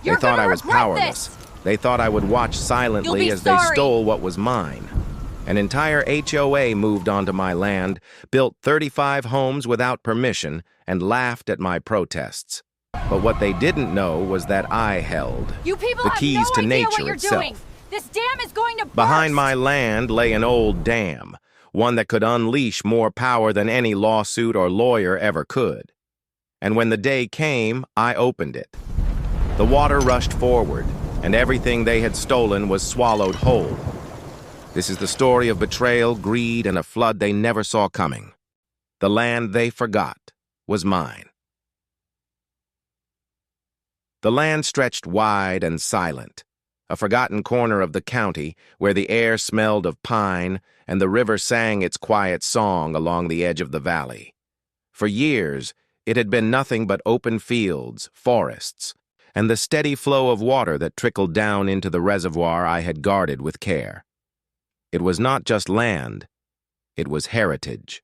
They You're thought I gonna was regret powerless. this! They thought I would watch You'll silently be as they sorry. stole what was mine. An entire HOA moved onto my land, built 35 homes without permission, and laughed at my protests. But what they didn't know was that I held You people the have keys no to idea nature what you're itself. doing! This dam is going to burst! Behind my land lay an old dam, one that could unleash more power than any lawsuit or lawyer ever could. And when the day came, I opened it. The water rushed forward, and everything they had stolen was swallowed whole. This is the story of betrayal, greed, and a flood they never saw coming. The land they forgot was mine. The land stretched wide and silent, a forgotten corner of the county where the air smelled of pine and the river sang its quiet song along the edge of the valley. For years, it had been nothing but open fields, forests, and the steady flow of water that trickled down into the reservoir I had guarded with care. It was not just land, it was heritage.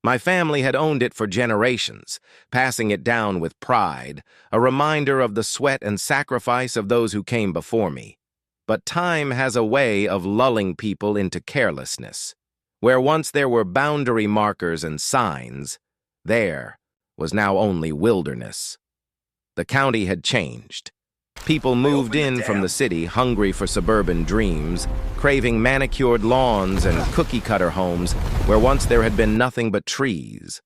My family had owned it for generations, passing it down with pride, a reminder of the sweat and sacrifice of those who came before me. But time has a way of lulling people into carelessness. Where once there were boundary markers and signs, there was now only wilderness. The county had changed. People moved in from the city hungry for suburban dreams, craving manicured lawns and cookie-cutter homes where once there had been nothing but trees.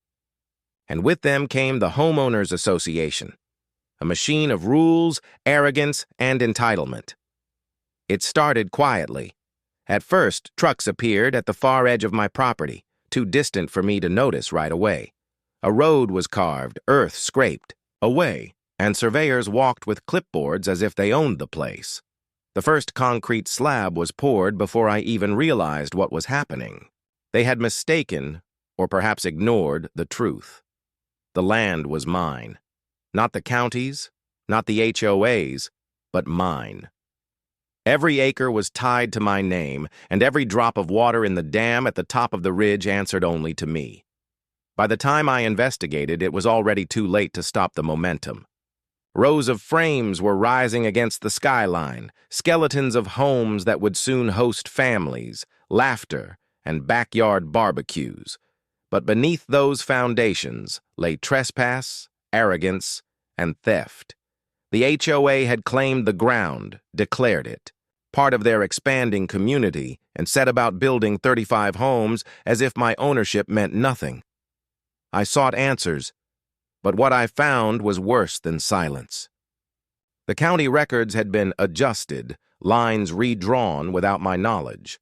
And with them came the Homeowners Association, a machine of rules, arrogance, and entitlement. It started quietly. At first, trucks appeared at the far edge of my property, too distant for me to notice right away. A road was carved, earth scraped, away, and surveyors walked with clipboards as if they owned the place. The first concrete slab was poured before I even realized what was happening. They had mistaken, or perhaps ignored, the truth. The land was mine. Not the county's, not the HOA's, but mine. Every acre was tied to my name, and every drop of water in the dam at the top of the ridge answered only to me. By the time I investigated, it was already too late to stop the momentum. Rows of frames were rising against the skyline, skeletons of homes that would soon host families, laughter, and backyard barbecues. But beneath those foundations lay trespass, arrogance, and theft. The HOA had claimed the ground, declared it, part of their expanding community, and set about building 35 homes as if my ownership meant nothing. I sought answers, but what I found was worse than silence. The county records had been adjusted, lines redrawn without my knowledge.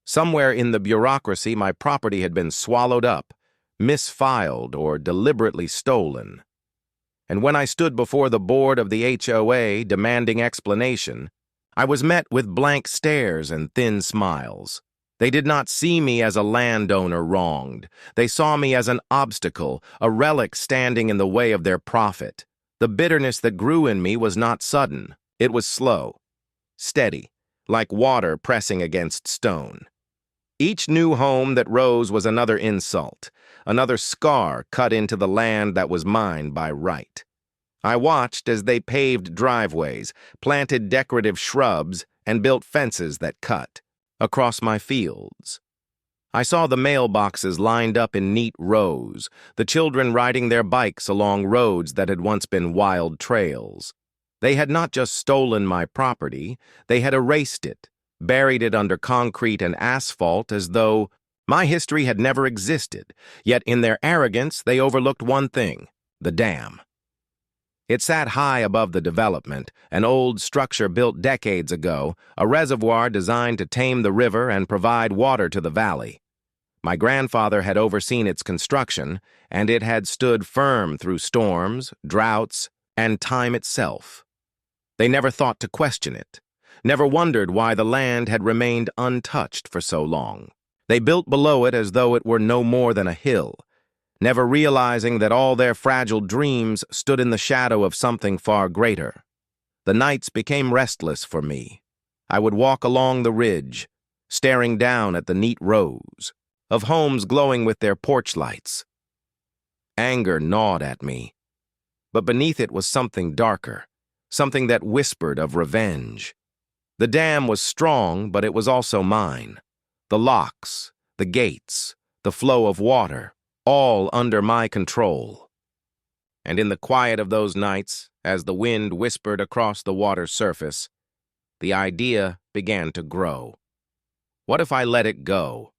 Somewhere in the bureaucracy, my property had been swallowed up, misfiled, or deliberately stolen. And when I stood before the board of the HOA demanding explanation, I was met with blank stares and thin smiles. They did not see me as a landowner wronged. They saw me as an obstacle, a relic standing in the way of their profit. The bitterness that grew in me was not sudden. It was slow, steady, like water pressing against stone. Each new home that rose was another insult, another scar cut into the land that was mine by right. I watched as they paved driveways, planted decorative shrubs, and built fences that cut across my fields. I saw the mailboxes lined up in neat rows, the children riding their bikes along roads that had once been wild trails. They had not just stolen my property, they had erased it, buried it under concrete and asphalt as though my history had never existed, yet in their arrogance they overlooked one thing: the dam. It sat high above the development, an old structure built decades ago, a reservoir designed to tame the river and provide water to the valley. My grandfather had overseen its construction, and it had stood firm through storms, droughts, and time itself. They never thought to question it, never wondered why the land had remained untouched for so long. They built below it as though it were no more than a hill, never realizing that all their fragile dreams stood in the shadow of something far greater. The nights became restless for me. I would walk along the ridge, staring down at the neat rows of homes glowing with their porch lights. Anger gnawed at me, but beneath it was something darker, something that whispered of revenge. The dam was strong, but it was also mine. The locks, the gates, the flow of water, all under my control. And in the quiet of those nights, as the wind whispered across the water's surface, the idea began to grow. What if I let it go?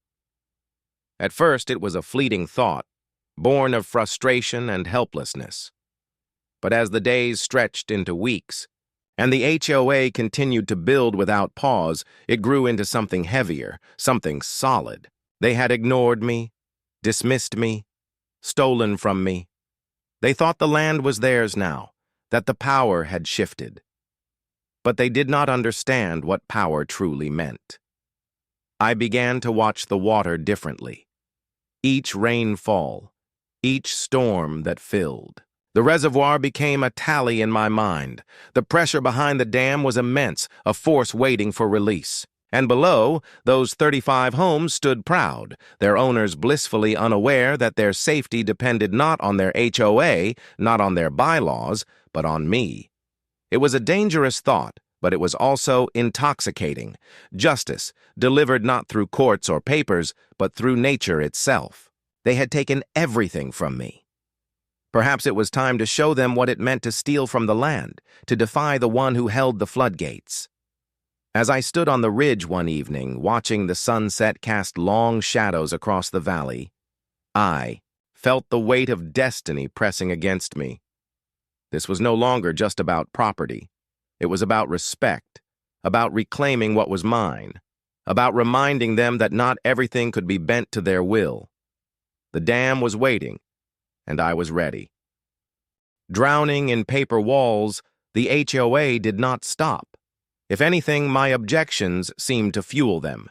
At first, it was a fleeting thought, born of frustration and helplessness. But as the days stretched into weeks, and the HOA continued to build without pause, it grew into something heavier, something solid. They had ignored me, dismissed me, stolen from me. They thought the land was theirs now, that the power had shifted. But they did not understand what power truly meant. I began to watch the water differently. Each rainfall, each storm that filled. The reservoir became a tally in my mind. The pressure behind the dam was immense, a force waiting for release. And below, those 35 homes stood proud, their owners blissfully unaware that their safety depended not on their HOA, not on their bylaws, but on me. It was a dangerous thought, but it was also intoxicating. Justice, delivered not through courts or papers, but through nature itself. They had taken everything from me. Perhaps it was time to show them what it meant to steal from the land, to defy the one who held the floodgates. As I stood on the ridge one evening, watching the sunset cast long shadows across the valley, I felt the weight of destiny pressing against me. This was no longer just about property. It was about respect, about reclaiming what was mine, about reminding them that not everything could be bent to their will. The dam was waiting, and I was ready. Drowning in paper walls, the HOA did not stop. If anything, my objections seemed to fuel them.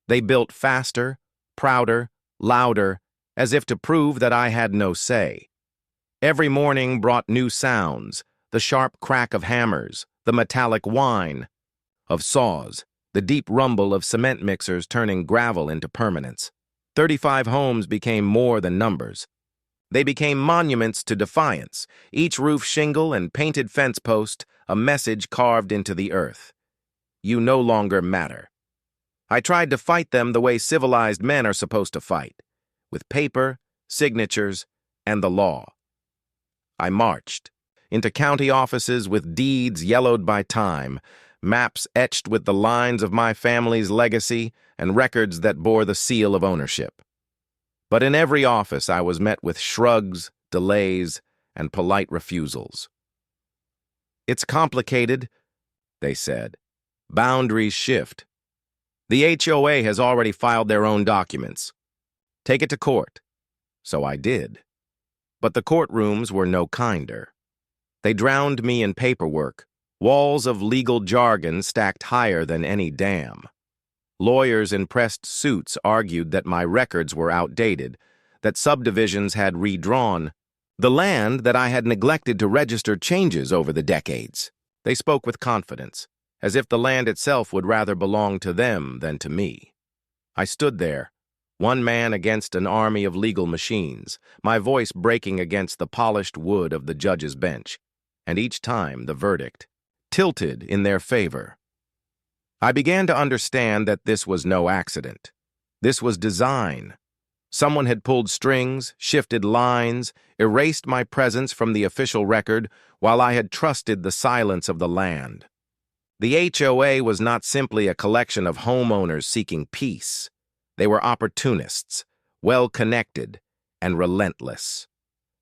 They built faster, prouder, louder, as if to prove that I had no say. Every morning brought new sounds, the sharp crack of hammers, the metallic whine of saws, the deep rumble of cement mixers turning gravel into permanence. 35 homes became more than numbers. They became monuments to defiance, each roof shingle and painted fence post a message carved into the earth. You no longer matter. I tried to fight them the way civilized men are supposed to fight, with paper, signatures, and the law. I marched into county offices with deeds yellowed by time, maps etched with the lines of my family's legacy, and records that bore the seal of ownership. But in every office I was met with shrugs, delays, and polite refusals. It's complicated, they said. Boundaries shift. The HOA has already filed their own documents. Take it to court. So I did. But the courtrooms were no kinder. They drowned me in paperwork, walls of legal jargon stacked higher than any dam. Lawyers in pressed suits argued that my records were outdated, that subdivisions had redrawn the land, that I had neglected to register changes over the decades. They spoke with confidence, as if the land itself would rather belong to them than to me. I stood there, one man against an army of legal machines, my voice breaking against the polished wood of the judge's bench, and each time the verdict tilted in their favor. I began to understand that this was no accident. This was design. Someone had pulled strings, shifted lines, erased my presence from the official record while I had trusted the silence of the land. The HOA was not simply a collection of homeowners seeking peace. They were opportunists, well-connected, and relentless.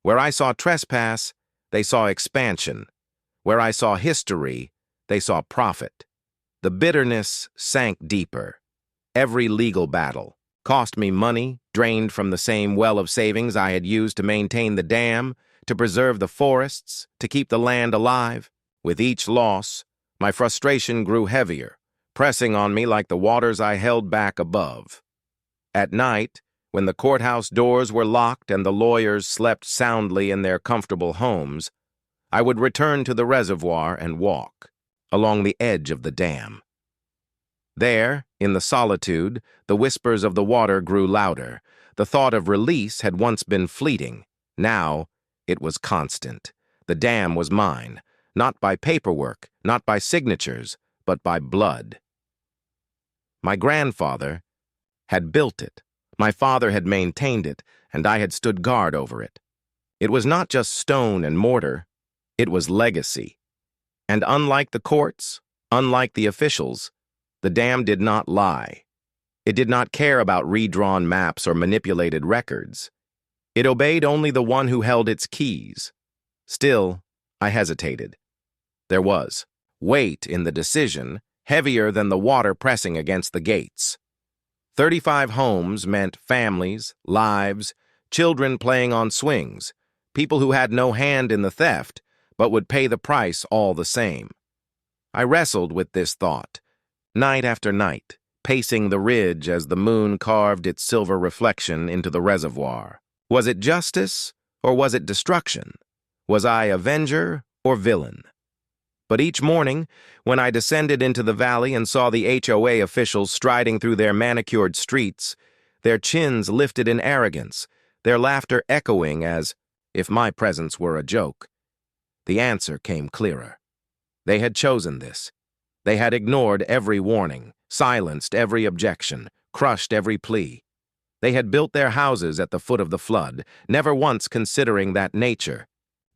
Where I saw trespass, they saw expansion. Where I saw history, they saw profit. The bitterness sank deeper. Every legal battle cost me money, drained from the same well of savings I had used to maintain the dam, to preserve the forests, to keep the land alive. With each loss, my frustration grew heavier, pressing on me like the waters I held back above. At night, when the courthouse doors were locked and the lawyers slept soundly in their comfortable homes, I would return to the reservoir and walk along the edge of the dam. There, in the solitude, the whispers of the water grew louder. The thought of release had once been fleeting. Now, it was constant. The dam was mine, not by paperwork, not by signatures, but by blood. My grandfather had built it. My father had maintained it, and I had stood guard over it. It was not just stone and mortar, it was legacy. And unlike the courts, unlike the officials, the dam did not lie. It did not care about redrawn maps or manipulated records. It obeyed only the one who held its keys. Still, I hesitated. There was weight in the decision, heavier than the water pressing against the gates. 35 homes meant families, lives, children playing on swings, people who had no hand in the theft, but would pay the price all the same. I wrestled with this thought, night after night, pacing the ridge as the moon carved its silver reflection into the reservoir. Was it justice, or was it destruction? Was I avenger or villain? But each morning, when I descended into the valley and saw the HOA officials striding through their manicured streets, their chins lifted in arrogance, their laughter echoing as if my presence were a joke, the answer came clearer. They had chosen this. They had ignored every warning, silenced every objection, crushed every plea. They had built their houses at the foot of the flood, never once considering that nature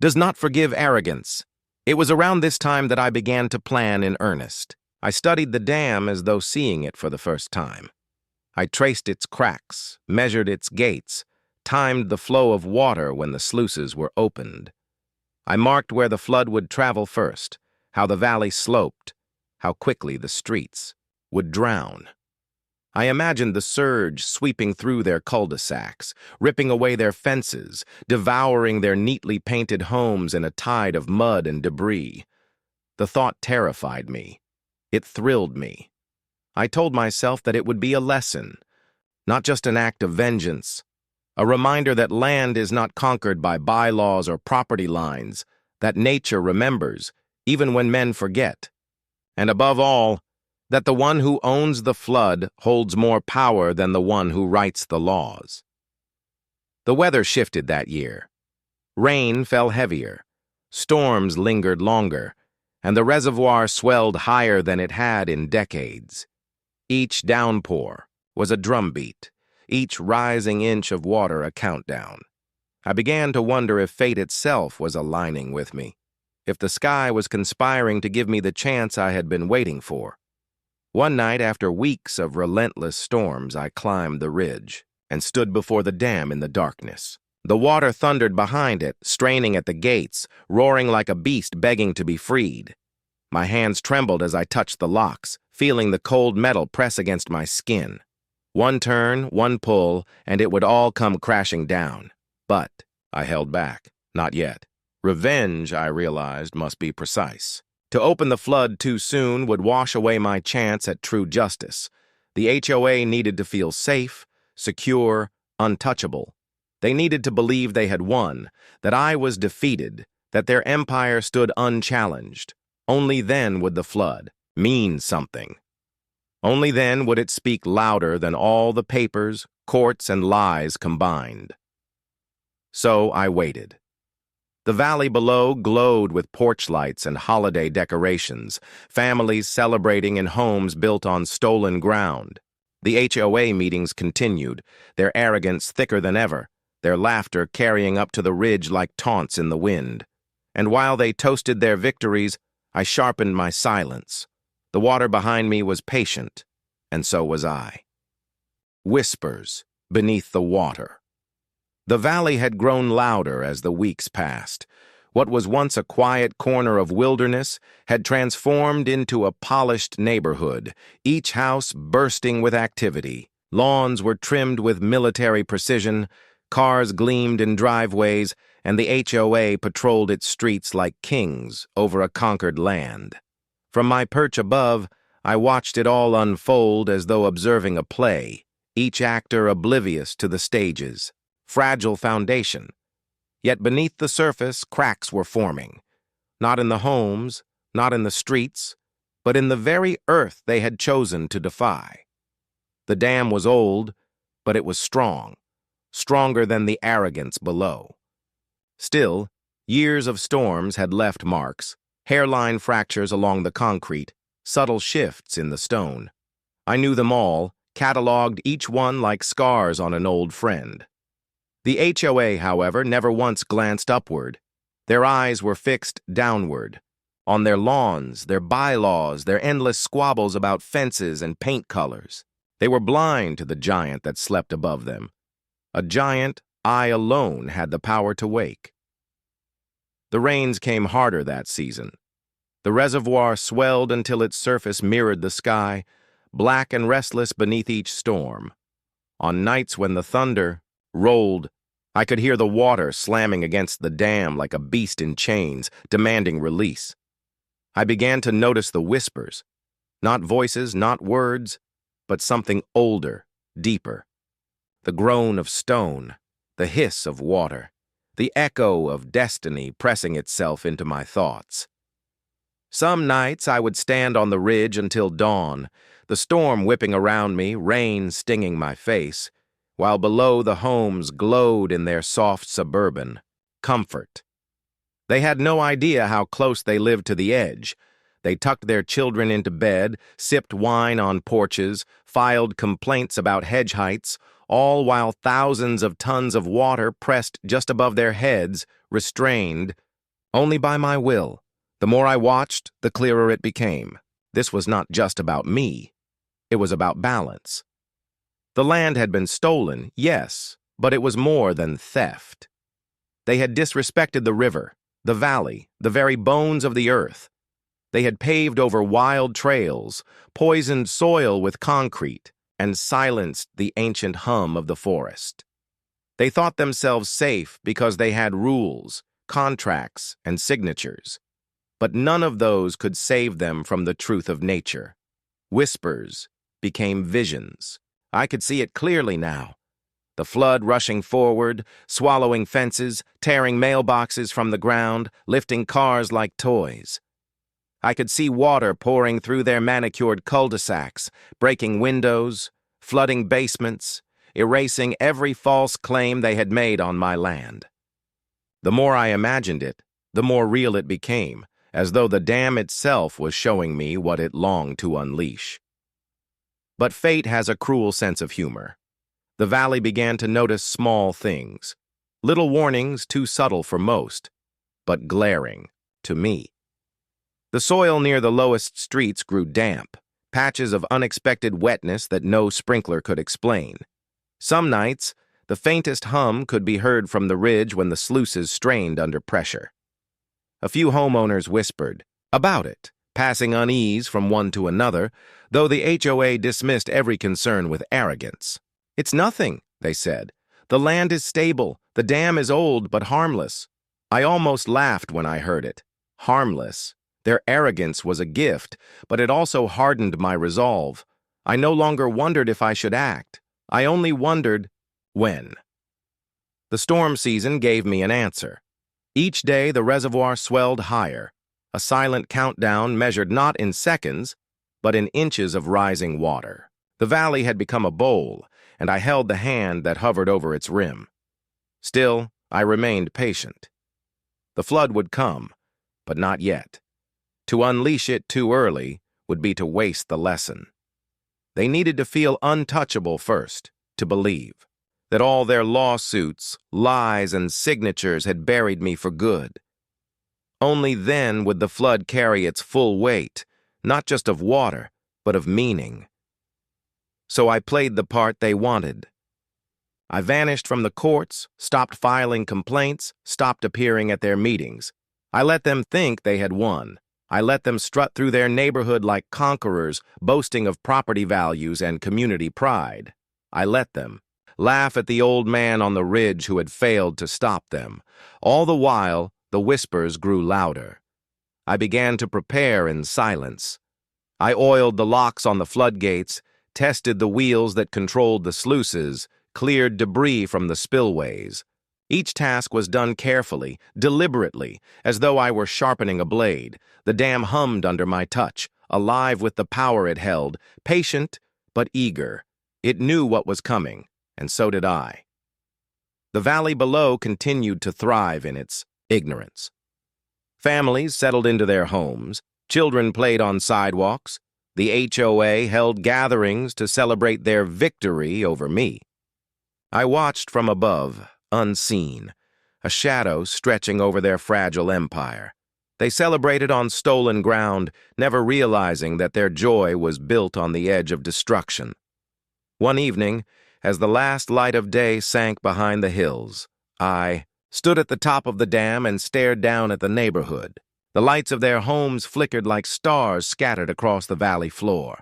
does not forgive arrogance. It was around this time that I began to plan in earnest. I studied the dam as though seeing it for the first time. I traced its cracks, measured its gates, timed the flow of water when the sluices were opened. I marked where the flood would travel first, how the valley sloped, how quickly the streets would drown. I imagined the surge sweeping through their cul-de-sacs, ripping away their fences, devouring their neatly painted homes in a tide of mud and debris. The thought terrified me. It thrilled me. I told myself that it would be a lesson, not just an act of vengeance, a reminder that land is not conquered by bylaws or property lines, that nature remembers, even when men forget. And above all, that the one who owns the flood holds more power than the one who writes the laws. The weather shifted that year. Rain fell heavier, storms lingered longer, and the reservoir swelled higher than it had in decades. Each downpour was a drumbeat, each rising inch of water a countdown. I began to wonder if fate itself was aligning with me, if the sky was conspiring to give me the chance I had been waiting for. One night, after weeks of relentless storms, I climbed the ridge and stood before the dam in the darkness. The water thundered behind it, straining at the gates, roaring like a beast begging to be freed. My hands trembled as I touched the locks, feeling the cold metal press against my skin. One turn, one pull, and it would all come crashing down. But I held back. Not yet. Revenge, I realized, must be precise. To open the flood too soon would wash away my chance at true justice. The HOA needed to feel safe, secure, untouchable. They needed to believe they had won, that I was defeated, that their empire stood unchallenged. Only then would the flood mean something. Only then would it speak louder than all the papers, courts, and lies combined. So I waited. The valley below glowed with porch lights and holiday decorations, families celebrating in homes built on stolen ground. The HOA meetings continued, their arrogance thicker than ever, their laughter carrying up to the ridge like taunts in the wind. And while they toasted their victories, I sharpened my silence. The water behind me was patient, and so was I. Whispers beneath the water. The valley had grown louder as the weeks passed. What was once a quiet corner of wilderness had transformed into a polished neighborhood, each house bursting with activity. Lawns were trimmed with military precision, cars gleamed in driveways, and the HOA patrolled its streets like kings over a conquered land. From my perch above, I watched it all unfold as though observing a play, each actor oblivious to the stage's fragile foundation. Yet beneath the surface, cracks were forming. Not in the homes, not in the streets, but in the very earth they had chosen to defy. The dam was old, but it was strong, stronger than the arrogance below. Still, years of storms had left marks, hairline fractures along the concrete, subtle shifts in the stone. I knew them all, cataloged each one like scars on an old friend. The HOA, however, never once glanced upward. Their eyes were fixed downward, on their lawns, their bylaws, their endless squabbles about fences and paint colors. They were blind to the giant that slept above them, a giant I alone had the power to wake. The rains came harder that season. The reservoir swelled until its surface mirrored the sky, black and restless beneath each storm. On nights when the thunder rolled, I could hear the water slamming against the dam like a beast in chains, demanding release. I began to notice the whispers, not voices, not words, but something older, deeper. The groan of stone, the hiss of water, the echo of destiny pressing itself into my thoughts. Some nights I would stand on the ridge until dawn, the storm whipping around me, rain stinging my face, while below the homes glowed in their soft suburban comfort. They had no idea how close they lived to the edge. They tucked their children into bed, sipped wine on porches, filed complaints about hedge heights, all while thousands of tons of water pressed just above their heads, restrained only by my will. The more I watched, the clearer it became. This was not just about me. It was about balance. The land had been stolen, yes, but it was more than theft. They had disrespected the river, the valley, the very bones of the earth. They had paved over wild trails, poisoned soil with concrete, and silenced the ancient hum of the forest. They thought themselves safe because they had rules, contracts, and signatures. But none of those could save them from the truth of nature. Whispers became visions. I could see it clearly now. The flood rushing forward, swallowing fences, tearing mailboxes from the ground, lifting cars like toys. I could see water pouring through their manicured cul-de-sacs, breaking windows, flooding basements, erasing every false claim they had made on my land. The more I imagined it, the more real it became, as though the dam itself was showing me what it longed to unleash. But fate has a cruel sense of humor. The valley began to notice small things, little warnings too subtle for most, but glaring to me. The soil near the lowest streets grew damp, patches of unexpected wetness that no sprinkler could explain. Some nights, the faintest hum could be heard from the ridge when the sluices strained under pressure. A few homeowners whispered about it, passing unease from one to another, though the HOA dismissed every concern with arrogance. "It's nothing," they said. "The land is stable, the dam is old but harmless." I almost laughed when I heard it. Harmless. Their arrogance was a gift, but it also hardened my resolve. I no longer wondered if I should act. I only wondered when. The storm season gave me an answer. Each day the reservoir swelled higher, a silent countdown measured not in seconds, but in inches of rising water. The valley had become a bowl, and I held the hand that hovered over its rim. Still, I remained patient. The flood would come, but not yet. To unleash it too early would be to waste the lesson. They needed to feel untouchable first, to believe that all their lawsuits, lies, and signatures had buried me for good. Only then would the flood carry its full weight, not just of water, but of meaning. So I played the part they wanted. I vanished from the courts, stopped filing complaints, stopped appearing at their meetings. I let them think they had won. I let them strut through their neighborhood like conquerors, boasting of property values and community pride. I let them laugh at the old man on the ridge who had failed to stop them. All the while, the whispers grew louder. I began to prepare in silence. I oiled the locks on the floodgates, tested the wheels that controlled the sluices, cleared debris from the spillways. Each task was done carefully, deliberately, as though I were sharpening a blade. The dam hummed under my touch, alive with the power it held, patient but eager. It knew what was coming, and so did I. The valley below continued to thrive in its ignorance. Families settled into their homes, children played on sidewalks, the HOA held gatherings to celebrate their victory over me. I watched from above, unseen, a shadow stretching over their fragile empire. They celebrated on stolen ground, never realizing that their joy was built on the edge of destruction. One evening, as the last light of day sank behind the hills, I stood at the top of the dam and stared down at the neighborhood. The lights of their homes flickered like stars scattered across the valley floor.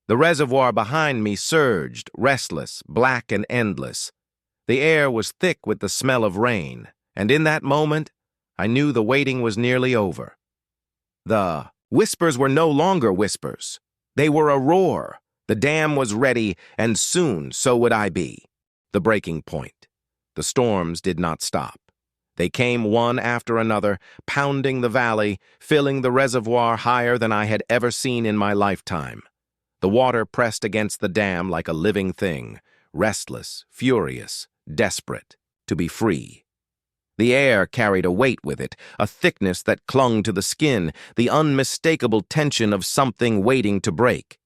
The reservoir behind me surged, restless, black and endless. The air was thick with the smell of rain, and in that moment, I knew the waiting was nearly over. The whispers were no longer whispers. They were a roar. The dam was ready, and soon so would I be. The breaking point. The storms did not stop. They came one after another, pounding the valley, filling the reservoir higher than I had ever seen in my lifetime. The water pressed against the dam like a living thing, restless, furious, desperate, to be free. The air carried a weight with it, a thickness that clung to the skin, the unmistakable tension of something waiting to break.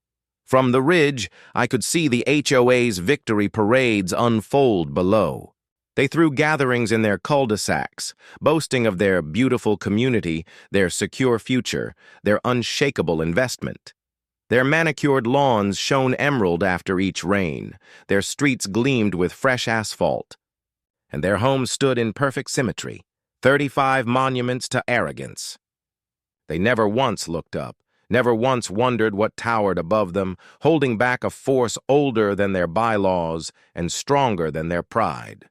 From the ridge, I could see the HOA's victory parades unfold below. They threw gatherings in their cul-de-sacs, boasting of their beautiful community, their secure future, their unshakable investment. Their manicured lawns shone emerald after each rain, their streets gleamed with fresh asphalt, and their homes stood in perfect symmetry, 35 monuments to arrogance. They never once looked up, never once wondered what towered above them, holding back a force older than their bylaws and stronger than their pride.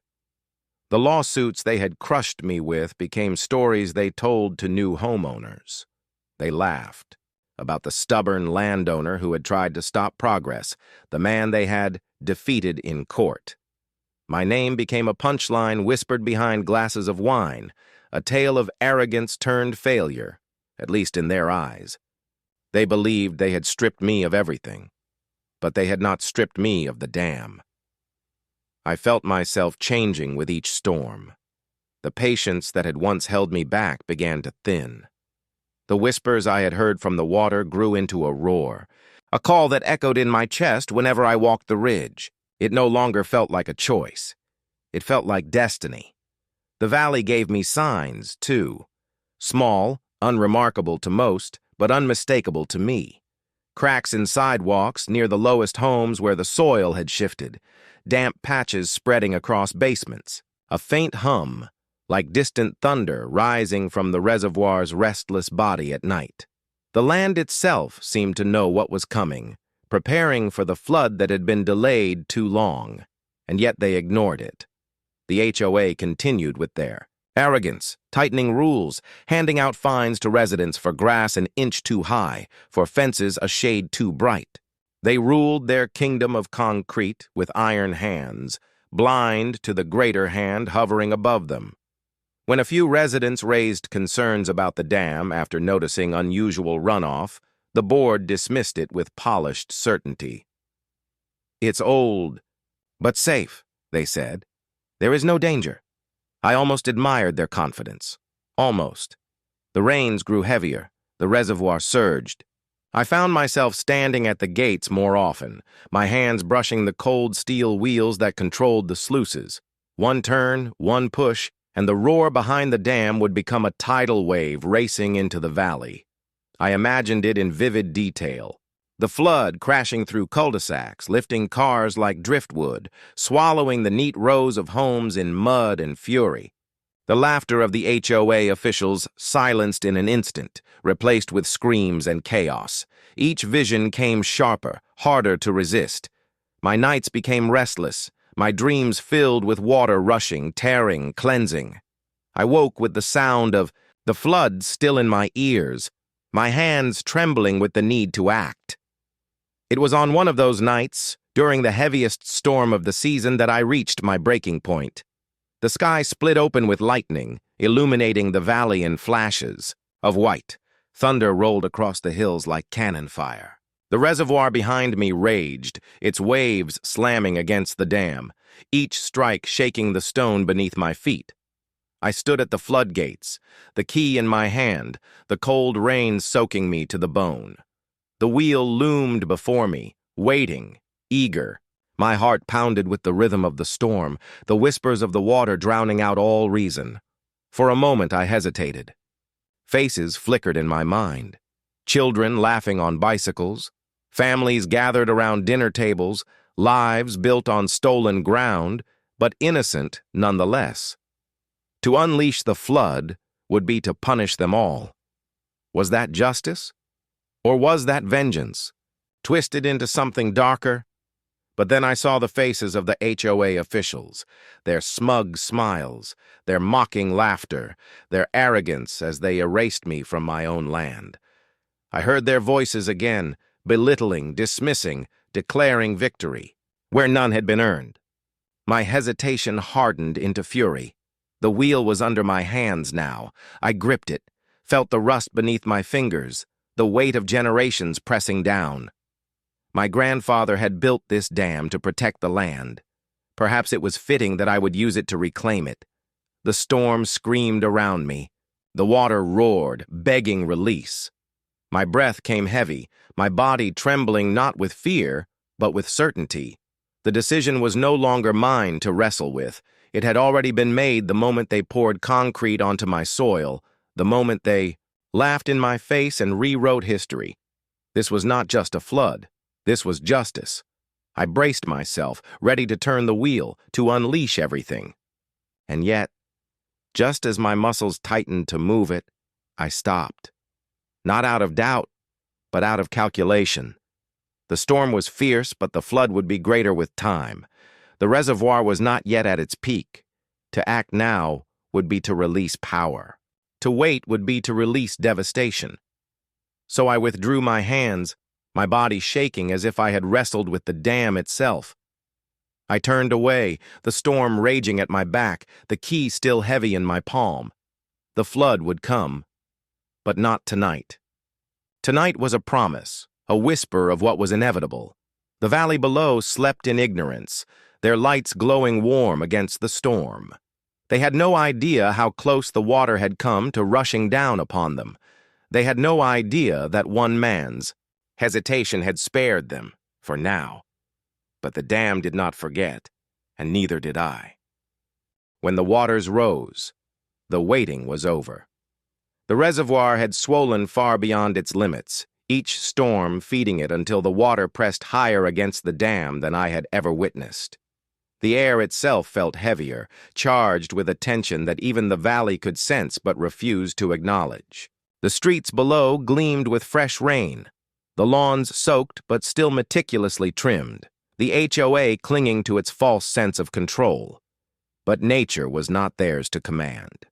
The lawsuits they had crushed me with became stories they told to new homeowners. They laughed about the stubborn landowner who had tried to stop progress, the man they had defeated in court. My name became a punchline whispered behind glasses of wine, a tale of arrogance turned failure, at least in their eyes. They believed they had stripped me of everything, but they had not stripped me of the dam. I felt myself changing with each storm. The patience that had once held me back began to thin. The whispers I had heard from the water grew into a roar, a call that echoed in my chest whenever I walked the ridge. It no longer felt like a choice. It felt like destiny. The valley gave me signs, too. Small, unremarkable to most, but unmistakable to me. Cracks in sidewalks near the lowest homes where the soil had shifted, damp patches spreading across basements, a faint hum, like distant thunder rising from the reservoir's restless body at night. The land itself seemed to know what was coming, preparing for the flood that had been delayed too long, and yet they ignored it. The HOA continued with their arrogance, tightening rules, handing out fines to residents for grass an inch too high, for fences a shade too bright. They ruled their kingdom of concrete with iron hands, blind to the greater hand hovering above them. When a few residents raised concerns about the dam after noticing unusual runoff, the board dismissed it with polished certainty. "It's old, but safe," they said. "There is no danger." I almost admired their confidence. Almost. The rains grew heavier. The reservoir surged. I found myself standing at the gates more often, my hands brushing the cold steel wheels that controlled the sluices. One turn, one push, and the roar behind the dam would become a tidal wave racing into the valley. I imagined it in vivid detail. The flood crashing through cul-de-sacs, lifting cars like driftwood, swallowing the neat rows of homes in mud and fury. The laughter of the HOA officials silenced in an instant, replaced with screams and chaos. Each vision came sharper, harder to resist. My nights became restless, my dreams filled with water rushing, tearing, cleansing. I woke with the sound of the flood still in my ears, my hands trembling with the need to act. It was on one of those nights, during the heaviest storm of the season, that I reached my breaking point. The sky split open with lightning, illuminating the valley in flashes of white. Thunder rolled across the hills like cannon fire. The reservoir behind me raged, its waves slamming against the dam, each strike shaking the stone beneath my feet. I stood at the floodgates, the key in my hand, the cold rain soaking me to the bone. The wheel loomed before me, waiting, eager. My heart pounded with the rhythm of the storm, the whispers of the water drowning out all reason. For a moment I hesitated. Faces flickered in my mind. Children laughing on bicycles, families gathered around dinner tables, lives built on stolen ground, but innocent nonetheless. To unleash the flood would be to punish them all. Was that justice? Or was that vengeance, twisted into something darker? But then I saw the faces of the HOA officials, their smug smiles, their mocking laughter, their arrogance as they erased me from my own land. I heard their voices again, belittling, dismissing, declaring victory, where none had been earned. My hesitation hardened into fury. The wheel was under my hands now. I gripped it, felt the rust beneath my fingers, the weight of generations pressing down. My grandfather had built this dam to protect the land. Perhaps it was fitting that I would use it to reclaim it. The storm screamed around me. The water roared, begging release. My breath came heavy, my body trembling not with fear, but with certainty. The decision was no longer mine to wrestle with. It had already been made the moment they poured concrete onto my soil, the moment they laughed in my face and rewrote history. This was not just a flood. This was justice. I braced myself, ready to turn the wheel, to unleash everything. And yet, just as my muscles tightened to move it, I stopped. Not out of doubt, but out of calculation. The storm was fierce, but the flood would be greater with time. The reservoir was not yet at its peak. To act now would be to release power. To wait would be to release devastation. So I withdrew my hands, my body shaking as if I had wrestled with the dam itself. I turned away, the storm raging at my back, the key still heavy in my palm. The flood would come, but not tonight. Tonight was a promise, a whisper of what was inevitable. The valley below slept in ignorance, their lights glowing warm against the storm. They had no idea how close the water had come to rushing down upon them. They had no idea that one man's hesitation had spared them, for now. But the dam did not forget, and neither did I. When the waters rose, the waiting was over. The reservoir had swollen far beyond its limits, each storm feeding it until the water pressed higher against the dam than I had ever witnessed. The air itself felt heavier, charged with a tension that even the valley could sense but refused to acknowledge. The streets below gleamed with fresh rain, the lawns soaked but still meticulously trimmed, the HOA clinging to its false sense of control. But nature was not theirs to command.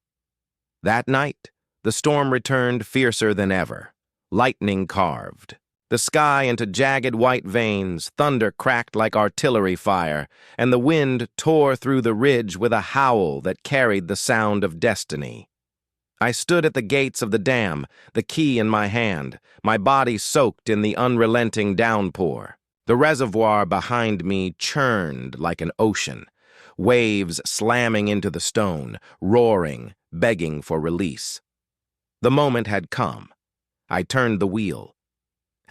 That night, the storm returned fiercer than ever, lightning carved. The sky into jagged white veins, thunder cracked like artillery fire, and the wind tore through the ridge with a howl that carried the sound of destiny. I stood at the gates of the dam, the key in my hand, my body soaked in the unrelenting downpour. The reservoir behind me churned like an ocean, waves slamming into the stone, roaring, begging for release. The moment had come. I turned the wheel.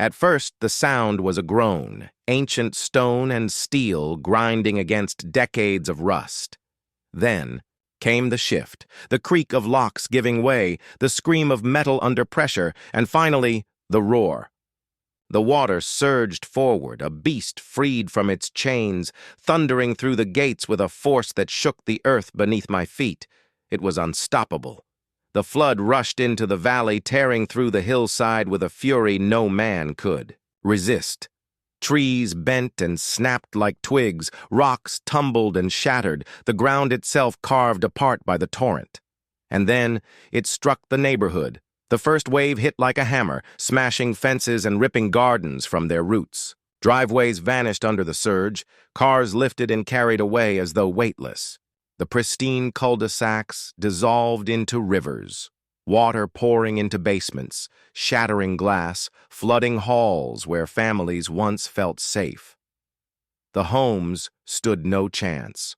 At first, the sound was a groan, ancient stone and steel grinding against decades of rust. Then came the shift, the creak of locks giving way, the scream of metal under pressure, and finally, the roar. The water surged forward, a beast freed from its chains, thundering through the gates with a force that shook the earth beneath my feet. It was unstoppable. The flood rushed into the valley, tearing through the hillside with a fury no man could resist. Trees bent and snapped like twigs, rocks tumbled and shattered, the ground itself carved apart by the torrent. And then it struck the neighborhood. The first wave hit like a hammer, smashing fences and ripping gardens from their roots. Driveways vanished under the surge, cars lifted and carried away as though weightless. The pristine cul-de-sacs dissolved into rivers, water pouring into basements, shattering glass, flooding halls where families once felt safe. The homes stood no chance.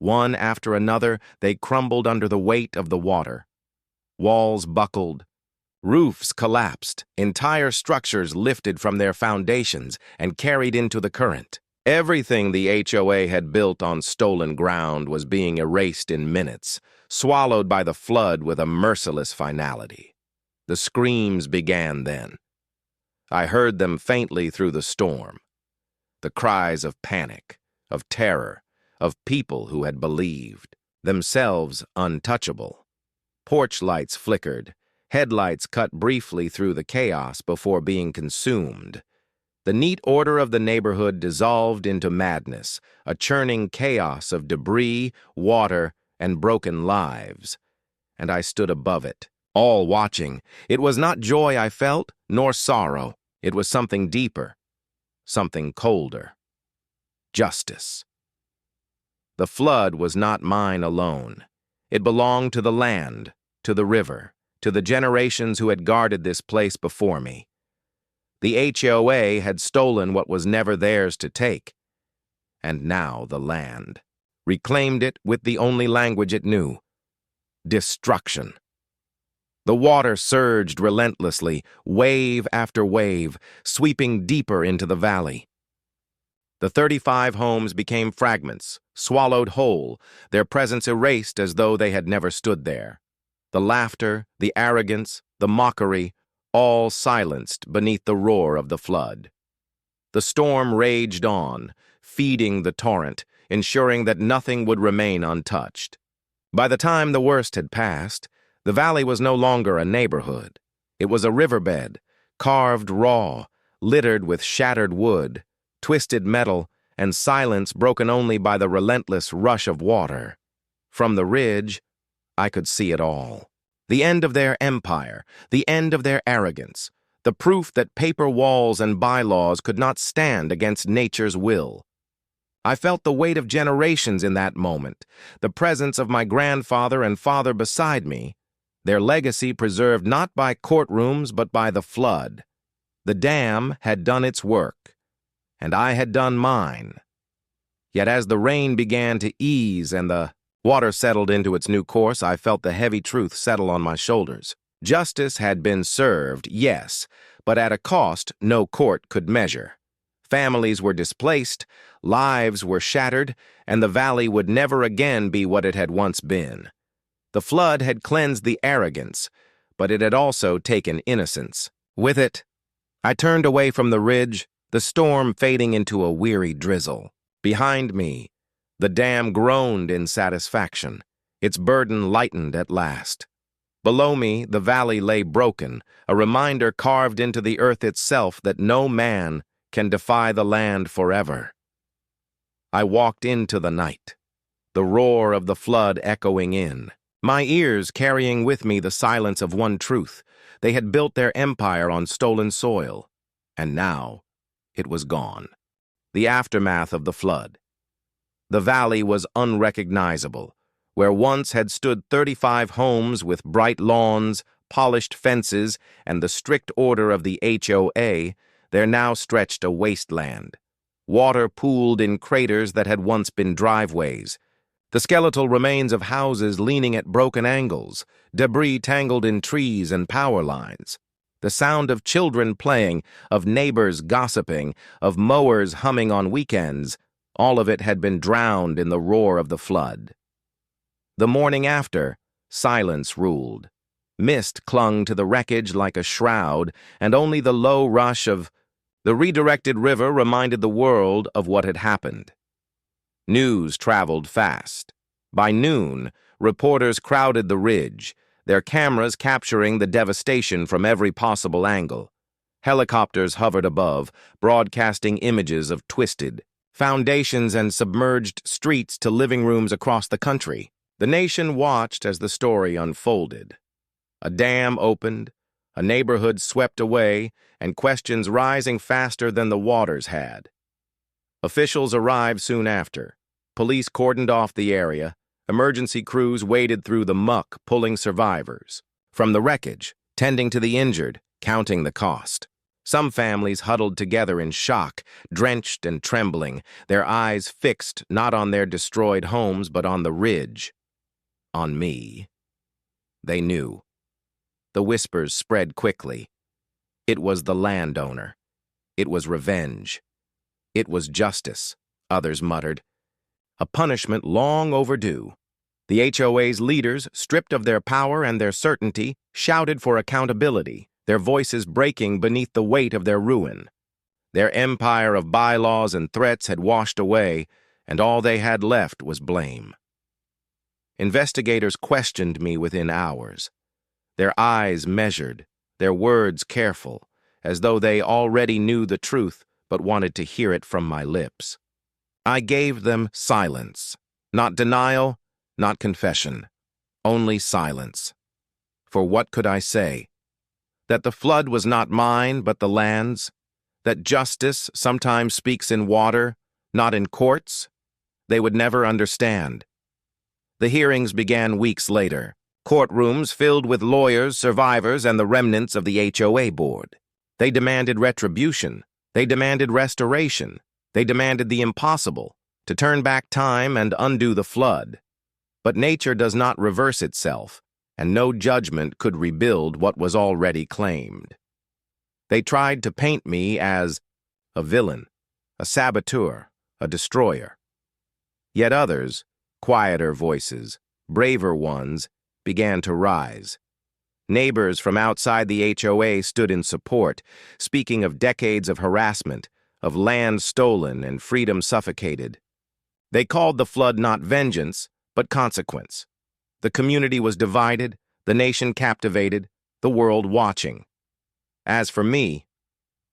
One after another, they crumbled under the weight of the water. Walls buckled, roofs collapsed, entire structures lifted from their foundations and carried into the current. Everything the HOA had built on stolen ground was being erased in minutes, swallowed by the flood with a merciless finality. The screams began then. I heard them faintly through the storm. The cries of panic, of terror, of people who had believed, themselves untouchable. Porch lights flickered, headlights cut briefly through the chaos before being consumed. The neat order of the neighborhood dissolved into madness, a churning chaos of debris, water, and broken lives. And I stood above it, all watching. It was not joy I felt, nor sorrow. It was something deeper, something colder. Justice. The flood was not mine alone. It belonged to the land, to the river, to the generations who had guarded this place before me. The HOA had stolen what was never theirs to take, and now the land reclaimed it with the only language it knew: destruction. The water surged relentlessly, wave after wave, sweeping deeper into the valley. The 35 homes became fragments, swallowed whole, their presence erased as though they had never stood there. The laughter, the arrogance, the mockery, all silenced beneath the roar of the flood. The storm raged on, feeding the torrent, ensuring that nothing would remain untouched. By the time the worst had passed, the valley was no longer a neighborhood. It was a riverbed, carved raw, littered with shattered wood, twisted metal, and silence broken only by the relentless rush of water. From the ridge, I could see it all. The end of their empire, the end of their arrogance, the proof that paper walls and bylaws could not stand against nature's will. I felt the weight of generations in that moment, the presence of my grandfather and father beside me, their legacy preserved not by courtrooms but by the flood. The dam had done its work, and I had done mine. Yet as the rain began to ease and the water settled into its new course, I felt the heavy truth settle on my shoulders. Justice had been served, yes, but at a cost no court could measure. Families were displaced, lives were shattered, and the valley would never again be what it had once been. The flood had cleansed the arrogance, but it had also taken innocence. With it, I turned away from the ridge, the storm fading into a weary drizzle. Behind me, the dam groaned in satisfaction, its burden lightened at last. Below me, the valley lay broken, a reminder carved into the earth itself that no man can defy the land forever. I walked into the night, the roar of the flood echoing in, my ears carrying with me the silence of one truth. They had built their empire on stolen soil, and now it was gone. The aftermath of the flood. The valley was unrecognizable. Where once had stood 35 homes with bright lawns, polished fences, and the strict order of the HOA, there now stretched a wasteland. Water pooled in craters that had once been driveways. The skeletal remains of houses leaning at broken angles, debris tangled in trees and power lines. The sound of children playing, of neighbors gossiping, of mowers humming on weekends, all of it had been drowned in the roar of the flood. The morning after, silence ruled. Mist clung to the wreckage like a shroud, and only the low rush of the redirected river reminded the world of what had happened. News traveled fast. By noon, reporters crowded the ridge, their cameras capturing the devastation from every possible angle. Helicopters hovered above, broadcasting images of twisted foundations and submerged streets to living rooms across the country. The nation watched as the story unfolded. A dam opened, a neighborhood swept away, and questions rising faster than the waters had. Officials arrived soon after. Police cordoned off the area. Emergency crews waded through the muck, pulling survivors from the wreckage, tending to the injured, counting the cost. Some families huddled together in shock, drenched and trembling, their eyes fixed not on their destroyed homes but on the ridge. On me. They knew. The whispers spread quickly. It was the landowner. It was revenge. It was justice, others muttered. A punishment long overdue. The HOA's leaders, stripped of their power and their certainty, shouted for accountability, their voices breaking beneath the weight of their ruin. Their empire of bylaws and threats had washed away, and all they had left was blame. Investigators questioned me within hours. Their eyes measured, their words careful, as though they already knew the truth but wanted to hear it from my lips. I gave them silence, not denial, not confession, only silence. For what could I say? That the flood was not mine but the land's? That justice sometimes speaks in water, not in courts? They would never understand. The hearings began weeks later, courtrooms filled with lawyers, survivors, and the remnants of the HOA board. They demanded retribution. They demanded restoration. They demanded the impossible, to turn back time and undo the flood. But nature does not reverse itself, and no judgment could rebuild what was already claimed. They tried to paint me as a villain, a saboteur, a destroyer. Yet others, quieter voices, braver ones, began to rise. Neighbors from outside the HOA stood in support, speaking of decades of harassment, of land stolen and freedom suffocated. They called the flood not vengeance, but consequence. The community was divided, the nation captivated, the world watching. As for me,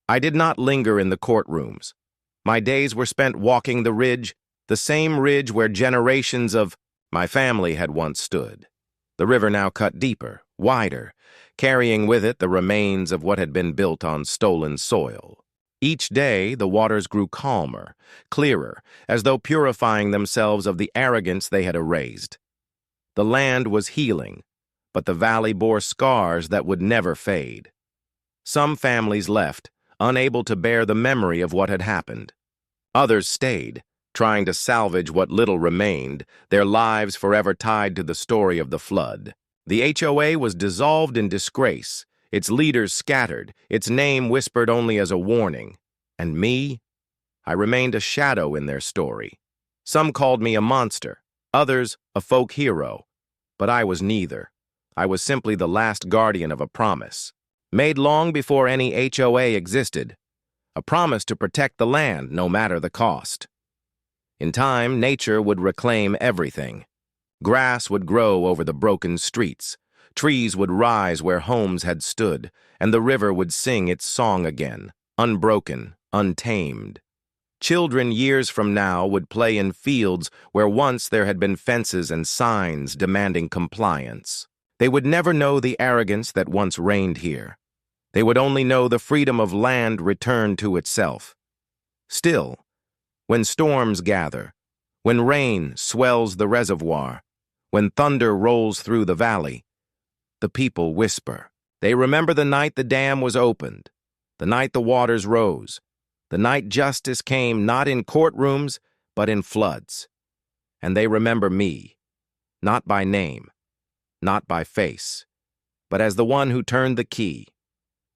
I did not linger in the courtrooms. My days were spent walking the ridge, the same ridge where generations of my family had once stood. The river now cut deeper, wider, carrying with it the remains of what had been built on stolen soil. Each day, the waters grew calmer, clearer, as though purifying themselves of the arrogance they had erased. The land was healing, but the valley bore scars that would never fade. Some families left, unable to bear the memory of what had happened. Others stayed, trying to salvage what little remained, their lives forever tied to the story of the flood. The HOA was dissolved in disgrace, its leaders scattered, its name whispered only as a warning. And me? I remained a shadow in their story. Some called me a monster, others a folk hero. But I was neither. I was simply the last guardian of a promise, made long before any HOA existed, a promise to protect the land no matter the cost. In time, nature would reclaim everything. Grass would grow over the broken streets, trees would rise where homes had stood, and the river would sing its song again, unbroken, untamed. Children years from now would play in fields where once there had been fences and signs demanding compliance. They would never know the arrogance that once reigned here. They would only know the freedom of land returned to itself. Still, when storms gather, when rain swells the reservoir, when thunder rolls through the valley, the people whisper. They remember the night the dam was opened, the night the waters rose, the night justice came not in courtrooms, but in floods. And they remember me, not by name, not by face, but as the one who turned the key,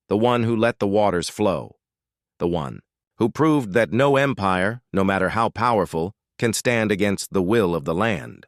the one who let the waters flow, the one who proved that no empire, no matter how powerful, can stand against the will of the land.